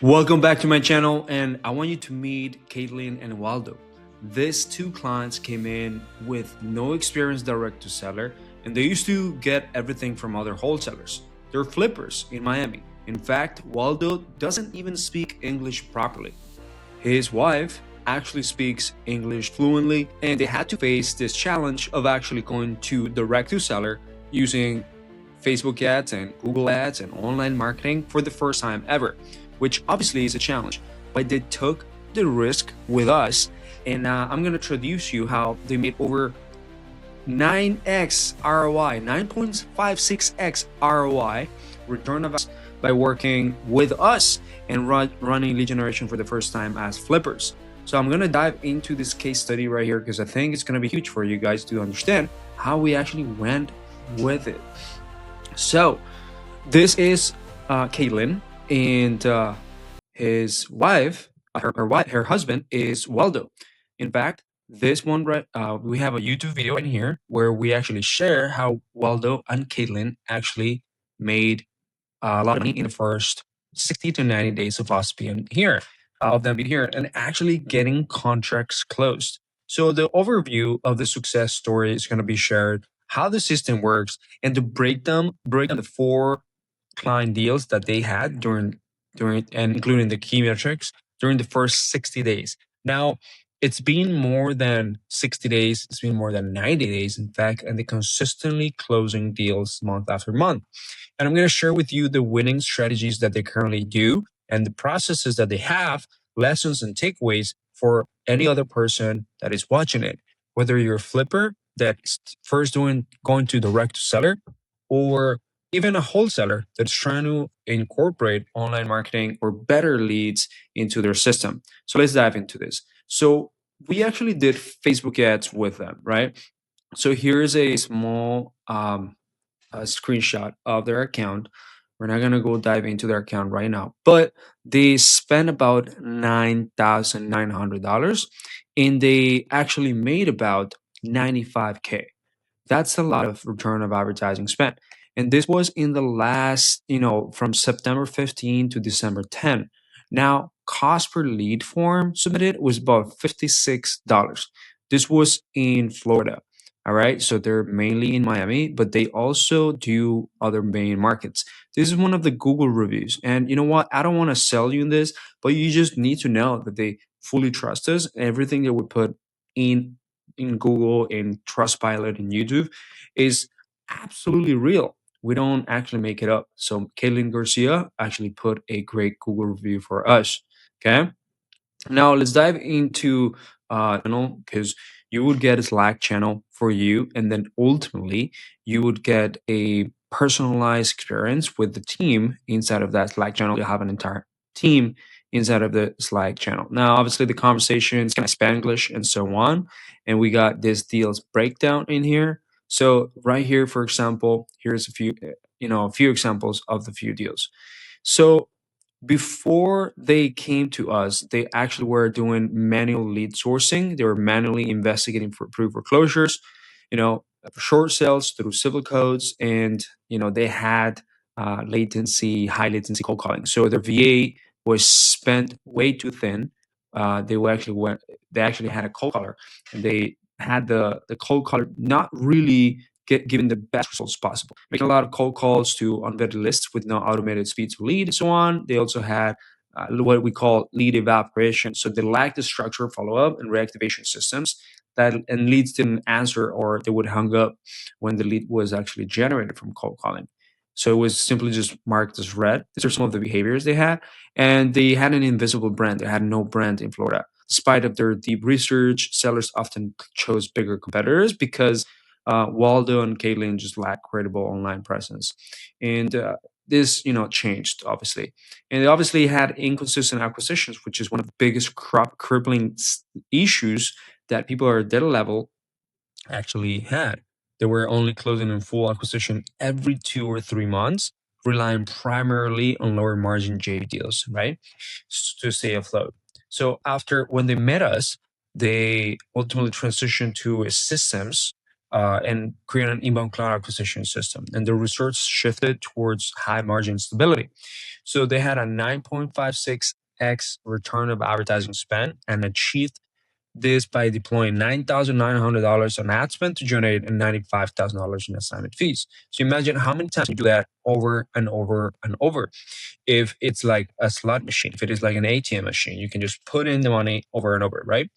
Welcome back to my channel, and I want you to meet Caitlin and Waldo. These two clients came in with no experience direct to seller, and they used to get everything from other wholesalers. They're flippers in Miami. In fact, Waldo doesn't even speak English properly. His wife actually speaks English fluently, and they had to face this challenge of actually going to direct to seller using Facebook ads and Google ads and online marketing for the first time ever, which obviously is a challenge. But they took the risk with us, and I'm going to introduce you how they made over 9x ROI, 9.56x ROI return of by working with us and running lead generation for the first time as flippers. So I'm going to dive into this case study right here because I think it's going to be huge for you guys to understand how we actually went with it. So this is Caitlin, and his wife, her husband is Waldo. In fact, this one, we have a YouTube video in here where we actually share how Waldo and Caitlin actually made a lot of money in the first 60 to 90 days of us being here, of them being here, and actually getting contracts closed. So the overview of the success story is going to be shared, how the system works, and to break down the four client deals that they had during and including the key metrics during the first 60 days. Now, it's been more than 60 days, it's been more than 90 days, in fact, and they're consistently closing deals month after month. And I'm going to share with you the winning strategies that they currently do and the processes that they have, lessons and takeaways for any other person that is watching it. Whether you're a flipper that's first going to direct to seller, or even a wholesaler that's trying to incorporate online marketing or better leads into their system. So let's dive into this. So we actually did Facebook ads with them, right? So here's a small a screenshot of their account. We're not gonna go dive into their account right now, but they spent about $9,900, and they actually made about 95K. That's a lot of return of advertising spent. And this was in the last, from September 15 to December 10. Now, cost per lead form submitted was about $56. This was in Florida. All right. So they're mainly in Miami, but they also do other main markets. This is one of the Google reviews. And you know what? I don't want to sell you in this, but you just need to know that they fully trust us. Everything that we put in Google, in Trustpilot, in YouTube is absolutely real. We don't actually make it up. So Caitlin Garcia actually put a great Google review for us. Okay. Now let's dive into channel, because you would get a Slack channel for you, and then ultimately you would get a personalized experience with the team inside of that Slack channel. You have an entire team inside of the Slack channel. Now, obviously, the conversation is kind of Spanglish and so on, and we got this deals breakdown in here. So right here, for example, here's a few examples of the few deals. So before they came to us, they actually were doing manual lead sourcing. They were manually investigating for approved foreclosures, for short sales through civil codes, and they had high latency cold calling. So their VA was spent way too thin. They actually had a cold caller, and they had the cold caller not really giving the best results possible, making a lot of cold calls to unvetted lists with no automated speed to lead and so on. They also had what we call lead evaporation. So they lacked the structure, follow up, and reactivation systems that and leads didn't answer, or they would hang up when the lead was actually generated from cold calling. So it was simply just marked as red. These are some of the behaviors they had, and they had an invisible brand. They had no brand in Florida. Despite of their deep research, sellers often chose bigger competitors because Waldo and Caitlin just lack credible online presence, and this changed obviously, and they obviously had inconsistent acquisitions, which is one of the biggest crippling issues that people at their level actually had. They were only closing in full acquisition every 2 or 3 months, relying primarily on lower margin J deals, right, to stay afloat. So after when they met us, they ultimately transitioned to systems and create an inbound cloud acquisition system. And the research shifted towards high margin stability. So they had a 9.56x return of advertising spend and achieved this by deploying $9,900 on ad spend to generate $95,000 in assignment fees. So imagine how many times you do that over and over and over. If it's like a slot machine, if it is like an ATM machine, you can just put in the money over and over, right?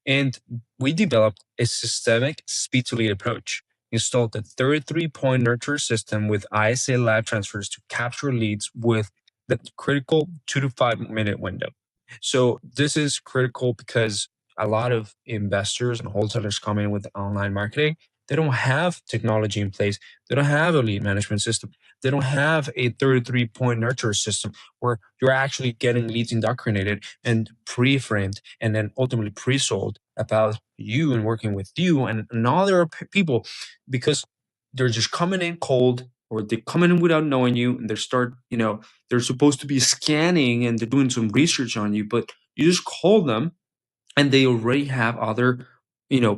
And we developed a systemic speed to lead approach, installed a 33-point nurture system with ISA live transfers to capture leads with the critical 2 to 5 minute window. So this is critical because a lot of investors and wholesalers come in with online marketing. They don't have technology in place. They don't have a lead management system. They don't have a 33-point nurture system where you're actually getting leads indoctrinated and pre-framed and then ultimately pre-sold about you and working with you and other people, because they're just coming in cold, or they come in without knowing you, and they start, they're supposed to be scanning and they're doing some research on you, but you just call them and they already have other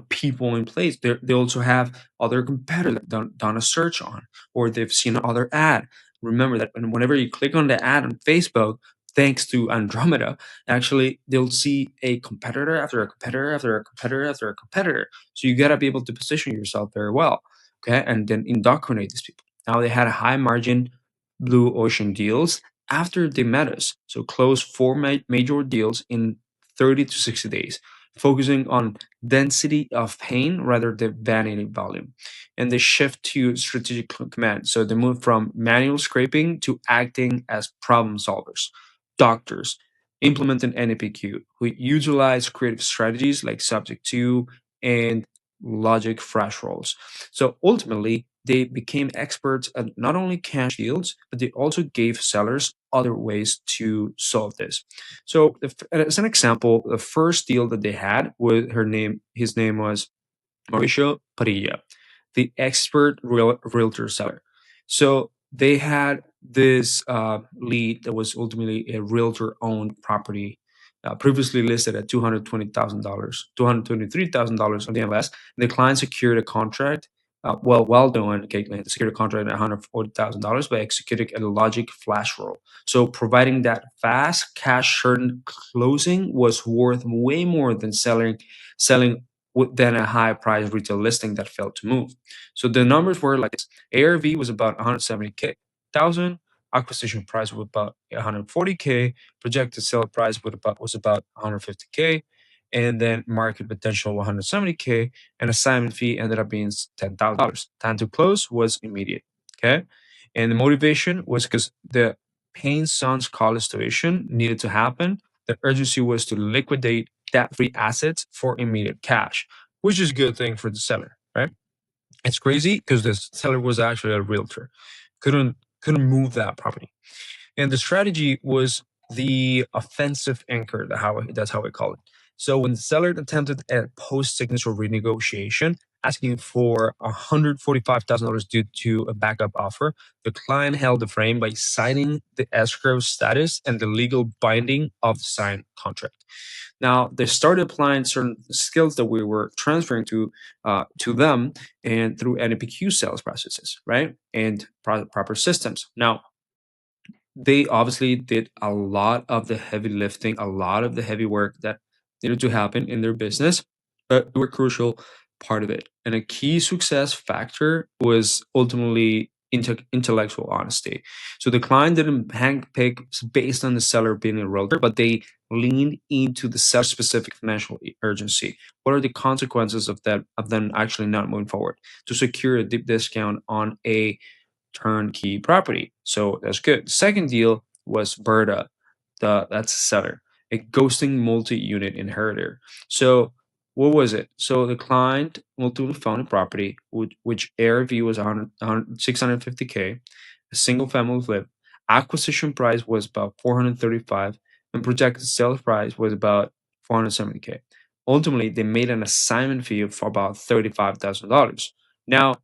people in place. They also have other competitors that done a search on, or they've seen other ad. Remember that whenever you click on the ad on Facebook, thanks to Andromeda, actually they'll see a competitor after a competitor after a competitor after a competitor. So you got to be able to position yourself very well, okay, and then indoctrinate these people. Now they had a high margin blue ocean deals after they met us, so closed four major deals in 30 to 60 days, focusing on density of pain rather than vanity volume. And they shift to strategic command. So they move from manual scraping to acting as problem solvers. Doctors implement an NAPQ who utilize creative strategies like subject to and logic flash rolls. So ultimately, they became experts at not only cash deals, but they also gave sellers other ways to solve this. So, as an example, the first deal that they had with his name was Mauricio Padilla, the expert realtor seller. So they had this lead that was ultimately a realtor owned property, previously listed at $220,000, $223,000 on the MLS. The client secured a contract. Well done. Okay, secured a contract at $140,000 by executing a logic flash roll. So providing that fast cash certain closing was worth way more than selling than a high price retail listing that failed to move. So the numbers were like this: ARV was about 170K thousand, acquisition price was about 140K, projected sale price was about 150K, and then market potential 170K, and assignment fee ended up being $10,000. Time to close was immediate. Okay, and the motivation was because the paying son's college tuition needed to happen. The urgency was to liquidate debt-free assets for immediate cash, which is a good thing for the seller, right? It's crazy because the seller was actually a realtor, couldn't move that property, and the strategy was the offensive anchor. That's how we call it. So when the seller attempted a post-signature renegotiation, asking for $145,000 due to a backup offer, the client held the frame by citing the escrow status and the legal binding of the signed contract. Now they started applying certain skills that we were transferring to them, and through NPQ sales processes, right, and proper systems. Now they obviously did a lot of the heavy lifting, a lot of the heavy work that needed to happen in their business, but they were a crucial part of it. And a key success factor was ultimately intellectual honesty. So the client didn't handpick based on the seller being a realtor, but they leaned into the seller specific financial urgency. What are the consequences of them actually not moving forward to secure a deep discount on a turnkey property? So that's good. Second deal was Berta, that's a seller, a ghosting multi-unit inheritor. So what was it? So the client multiple found a property which ARV was 650K, a single family flip. Acquisition price was about 435, and projected sales price was about 470K. Ultimately, they made an assignment fee of about $35,000. Now,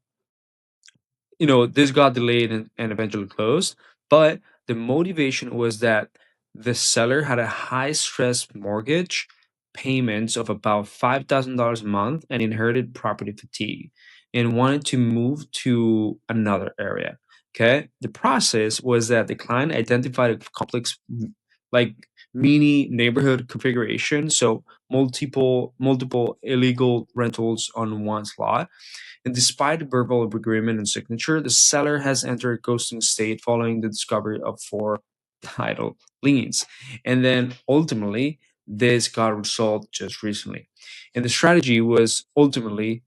this got delayed and eventually closed. But the motivation was that the seller had a high stress mortgage, payments of about $5,000 a month, and inherited property fatigue. and wanted to move to another area. Okay. The process was that the client identified a complex, like mini neighborhood configuration. So multiple illegal rentals on one slot, and despite the verbal agreement and signature, the seller has entered ghosting state following the discovery of four title liens. And then ultimately, this got resolved just recently. And the strategy was ultimately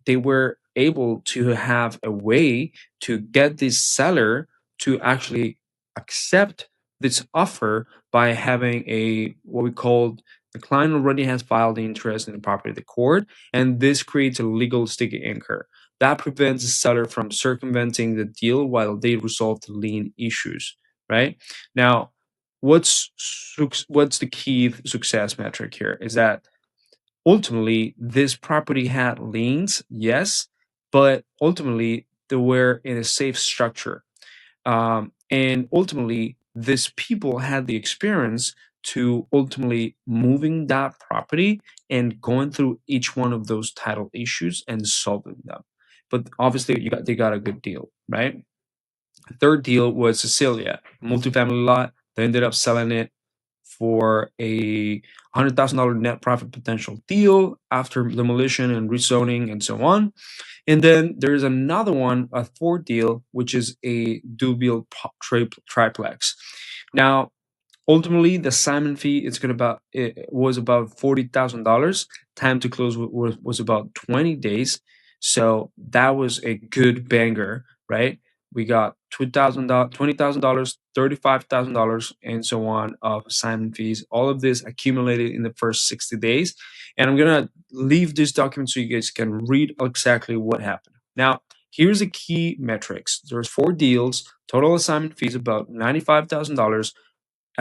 they were able to have a way to get this seller to actually accept this offer by having a what we called the client already has filed the interest in the property of the court, and this creates a legal sticky anchor that prevents the seller from circumventing the deal while they resolve the lien issues. Right now, what's the key success metric here is that ultimately this property had liens, yes, but ultimately they were in a safe structure, and ultimately these people had the experience to ultimately moving that property and going through each one of those title issues and solving them. But obviously they got a good deal, right? The third deal was Cecilia, multifamily lot. They ended up selling it for a $100,000 net profit potential deal after demolition and rezoning and so on. And then there's another one, a fourth deal, which is a dual triplex. Now, ultimately, the assignment fee is going about it was about $40,000. Time to close was about 20 days. So that was a good banger, right? We got $2,000, $20,000, $35,000, and so on of assignment fees. All of this accumulated in the first 60 days. And I'm gonna leave this document so you guys can read exactly what happened. Now, here's the key metrics. There's four deals, total assignment fees about $95,000,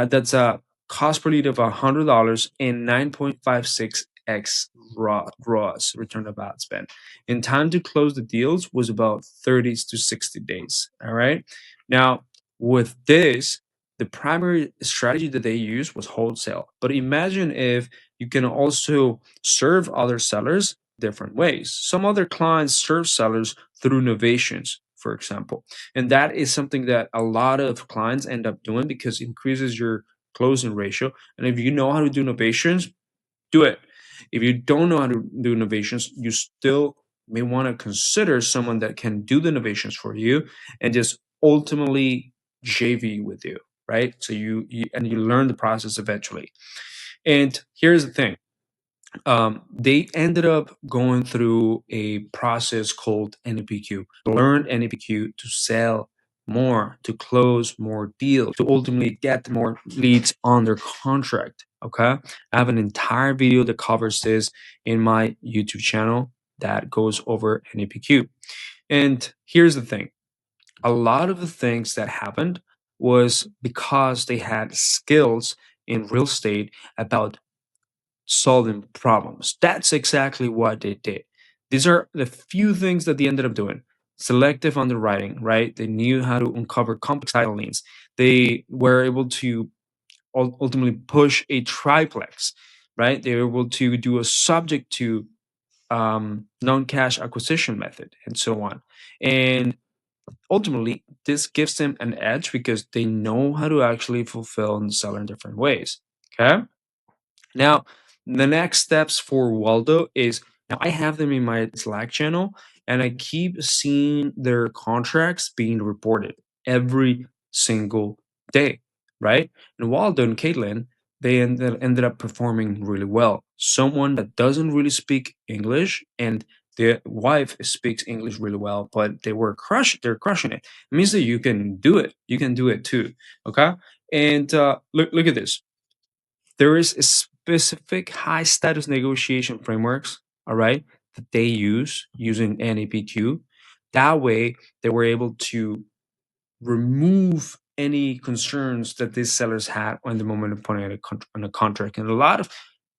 that's a cost per lead of $100 and 9.56x ROAS, return of ad spend. And time to close the deals was about 30 to 60 days. All right. Now, with this, the primary strategy that they used was wholesale. But imagine if you can also serve other sellers different ways. Some other clients serve sellers through innovations, for example, and that is something that a lot of clients end up doing because it increases your closing ratio. And if you know how to do innovations, do it. If you don't know how to do innovations, you still may want to consider someone that can do the innovations for you and just ultimately JV with you, right? So you learn the process eventually. And here's the thing, they ended up going through a process called NAPQ, learned NAPQ to sell more, to close more deals, to ultimately get more leads on their contract. Okay. I have an entire video that covers this in my YouTube channel that goes over NAPQ. And here's the thing, a lot of the things that happened was because they had skills in real estate about solving problems. That's exactly what they did. These are the few things that they ended up doing. Selective underwriting, right? They knew how to uncover complex title liens. They were able to ultimately push a triplex, right? They were able to do a subject to non-cash acquisition method and so on. And ultimately, this gives them an edge because they know how to actually fulfill and sell in different ways. Okay. Now, the next steps for Waldo is now I have them in my Slack channel and I keep seeing their contracts being reported every single day, right? And Waldo and Caitlin, they ended up performing really well. Someone that doesn't really speak English and the wife speaks English really well, but they're crushing it. It means that you can do it. You can do it too. Okay. And look at this, there is a specific high status negotiation frameworks, all right, that they use using NAPQ. That way, they were able to remove any concerns that these sellers had on the moment of putting on a contract. And a lot of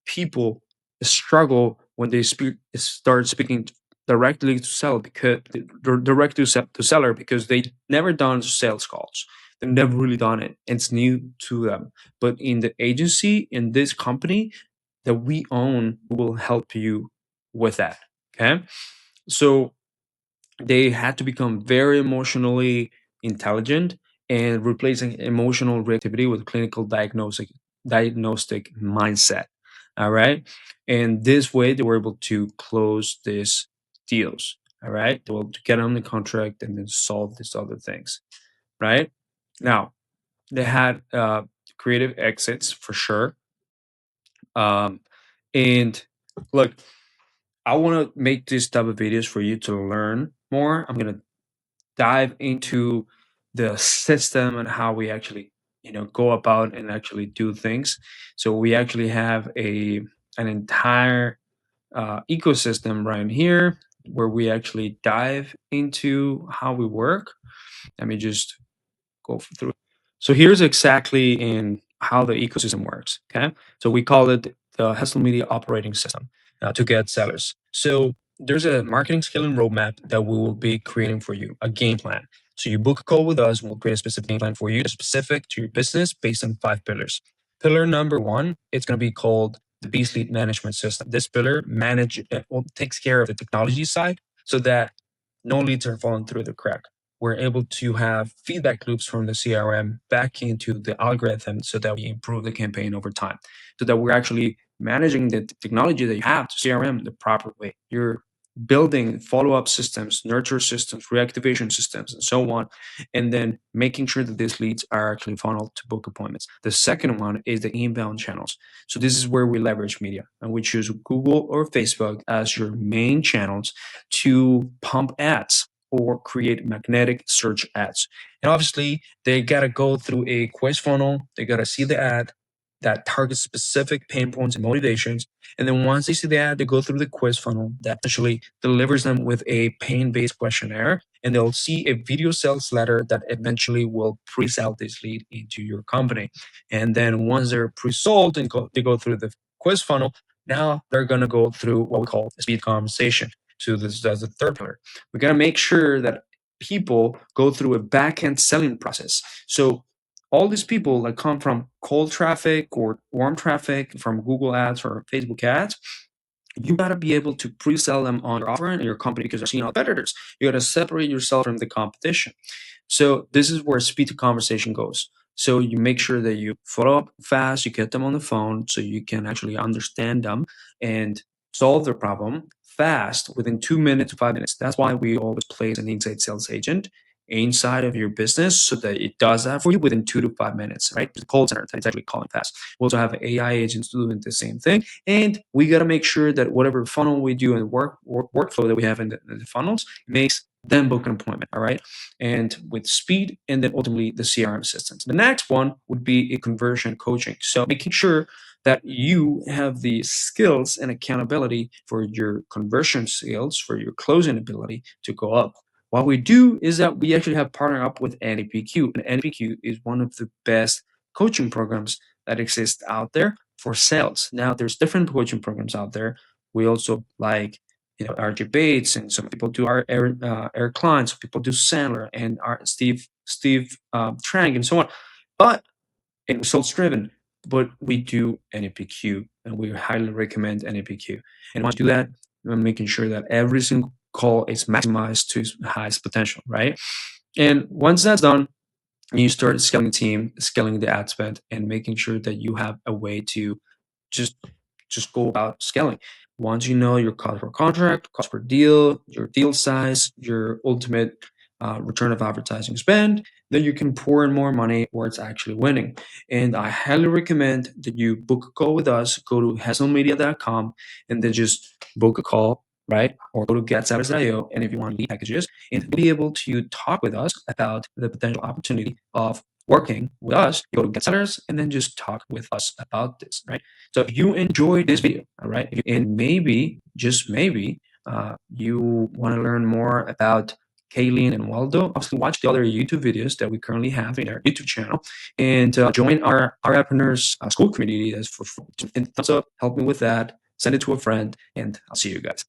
people struggle when they start speaking directly to sell because direct to seller because they never done sales calls. They've never really done it. It's new to them. But in the agency, in this company that we own, we will help you with that. Okay. So they had to become very emotionally intelligent and replacing emotional reactivity with clinical diagnostic mindset. All right. And this way they were able to close these deals. All right. They were able to get on the contract and then solve these other things. Right. Now they had creative exits for sure. Um, and look, I want to make this type of videos for you to learn more. I'm gonna dive into the system and how we actually go about and actually do things. So we actually have an entire ecosystem right here where we actually dive into how we work. Let me just go through. So here's exactly in how the ecosystem works. Okay, so we call it the Hustle Media Operating System to get sellers. So there's a marketing scaling roadmap that we will be creating for you, a game plan. So you book a call with us, we'll create a specific game plan for you, specific to your business, based on 5 pillars. Pillar number one, it's going to be called the Beast Lead Management System. This pillar takes care of the technology side, so that no leads are falling through the crack. We're able to have feedback loops from the CRM back into the algorithm so that we improve the campaign over time, so that we're actually managing the technology that you have to CRM the proper way. You're building follow-up systems, nurture systems, reactivation systems, and so on, and then making sure that these leads are actually funneled to book appointments. The second one is the inbound channels. So this is where we leverage media, and we choose Google or Facebook as your main channels to pump ads or create magnetic search ads. And obviously, they got to go through a quiz funnel. They got to see the ad that targets specific pain points and motivations. And then once they see the ad, they go through the quiz funnel that actually delivers them with a pain based questionnaire. And they'll see a video sales letter that eventually will pre sell this lead into your company. And then once they're pre sold and they go through the quiz funnel, now they're going to go through what we call a speed conversation. So this is the third pillar. We got to make sure that people go through a back end selling process. So all these people that come from cold traffic or warm traffic from Google ads or Facebook ads, you got to be able to pre-sell them on your offer and your company because they're seeing competitors. You got to separate yourself from the competition. So this is where speed to conversation goes. So you make sure that you follow up fast, you get them on the phone so you can actually understand them and solve their problem fast within 2 minutes to 5 minutes. That's why we always place an inside sales agent inside of your business so that it does that for you within 2 to 5 minutes, right? The call center that's actually calling fast. We also have AI agents doing the same thing. And we got to make sure that whatever funnel we do and workflow that we have in the funnels makes them book an appointment. All right. And with speed and then ultimately the CRM systems. The next one would be a conversion coaching. So making sure that you have the skills and accountability for your conversion skills, for your closing ability to go up. What we do is that we actually have partnered up with NAPQ, and NAPQ is one of the best coaching programs that exist out there for sales. Now, there's different coaching programs out there. We also like RJ Bates, and some people do our Eric Klein, some people do Sandler and our Steve Trang, and so on. But and results driven. But we do NAPQ, and we highly recommend NAPQ. And once you do that, we're making sure that every single call is maximized to its highest potential, right? And once that's done, you start scaling the team, scaling the ad spend, and making sure that you have a way to just just go about scaling. Once you know your cost per contract, cost per deal, your deal size, your ultimate return of advertising spend, then you can pour in more money where it's actually winning. And I highly recommend that you book a call with us. Go to hustlemedia.com and then just book a call, right? Or go to getsellers.io. And if you want lead packages, and be able to talk with us about the potential opportunity of working with us, go to Get Sellers and then just talk with us about this, right? So if you enjoyed this video, all right, and maybe, just maybe, you want to learn more about Kayleen and Waldo, obviously watch the other YouTube videos that we currently have in our YouTube channel and join our entrepreneurs school community. That's for free. And thumbs up, help me with that, send it to a friend, and I'll see you guys.